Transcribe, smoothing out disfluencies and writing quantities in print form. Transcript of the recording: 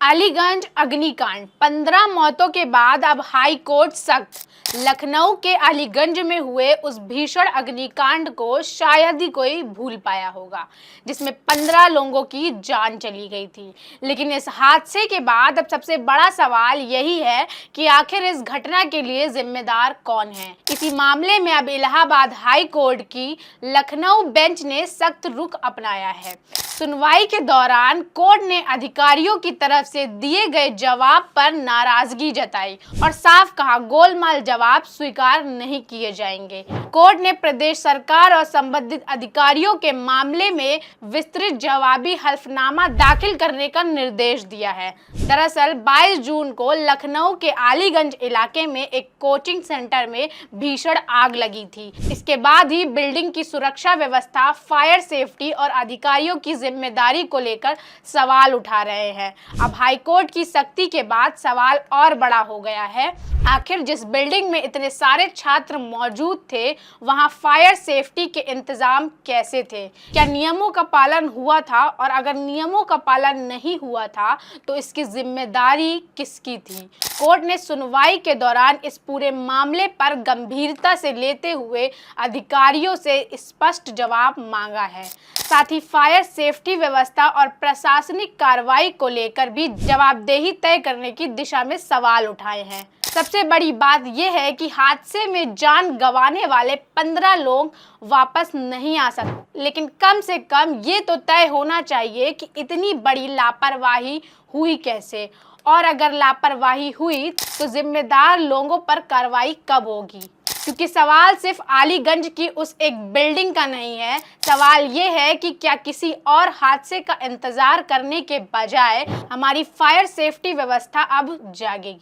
अलीगंज अग्निकांड 15 मौतों के बाद अब हाई कोर्ट सख्त। लखनऊ के अलीगंज में हुए उस भीषण अग्निकांड को शायद ही कोई भूल पाया होगा, जिसमें 15 लोगों की जान चली गई थी। लेकिन इस हादसे के बाद अब सबसे बड़ा सवाल यही है कि आखिर इस घटना के लिए जिम्मेदार कौन है। इसी मामले में अब इलाहाबाद हाई कोर्ट की लखनऊ बेंच ने सख्त रुख अपनाया है। सुनवाई के दौरान कोर्ट ने अधिकारियों की तरफ से दिए गए जवाब पर नाराजगी जताई और साफ कहा गोलमाल जवाब स्वीकार नहीं किए जाएंगे। कोर्ट ने प्रदेश सरकार और संबंधित अधिकारियों के मामले में विस्तृत जवाबी हल्फनामा दाखिल करने का निर्देश दिया है। दरअसल 22 जून को लखनऊ के अलीगंज इलाके में एक कोचिंग सेंटर में भीषण आग लगी थी। इसके बाद ही बिल्डिंग की सुरक्षा व्यवस्था, फायर सेफ्टी और अधिकारियों की जिम्मेदारी को लेकर सवाल उठा रहे हैं। अब हाईकोर्ट की सख्ती के बाद सवाल और बड़ा हो गया है, आखिर जिस बिल्डिंग में इतने सारे छात्र मौजूद थे वहां फायर सेफ्टी के इंतजाम कैसे थे? क्या नियमों का पालन हुआ था? और अगर नियमों का पालन नहीं हुआ था तो इसकी जिम्मेदारी किसकी थी? कोर्ट ने सुनवाई के दौरान इस पूरे मामले पर गंभीरता से लेते हुए अधिकारियों से स्पष्ट जवाब मांगा है। साथ ही फायर सेफ्टी व्यवस्था और प्रशासनिक कार्रवाई को लेकर भी जवाबदेही तय करने की दिशा में सवाल उठाए हैं। सबसे बड़ी बात यह है कि हादसे में जान गंवाने वाले 15 लोग वापस नहीं आ सकते, लेकिन कम से कम ये तो तय होना चाहिए कि इतनी बड़ी लापरवाही हुई कैसे, और अगर लापरवाही हुई तो जिम्मेदार लोगों पर कार्रवाई कब होगी। क्योंकि सवाल सिर्फ अलीगंज की उस एक बिल्डिंग का नहीं है, सवाल ये है कि क्या किसी और हादसे का इंतजार करने के बजाय हमारी फायर सेफ्टी व्यवस्था अब जागेगी।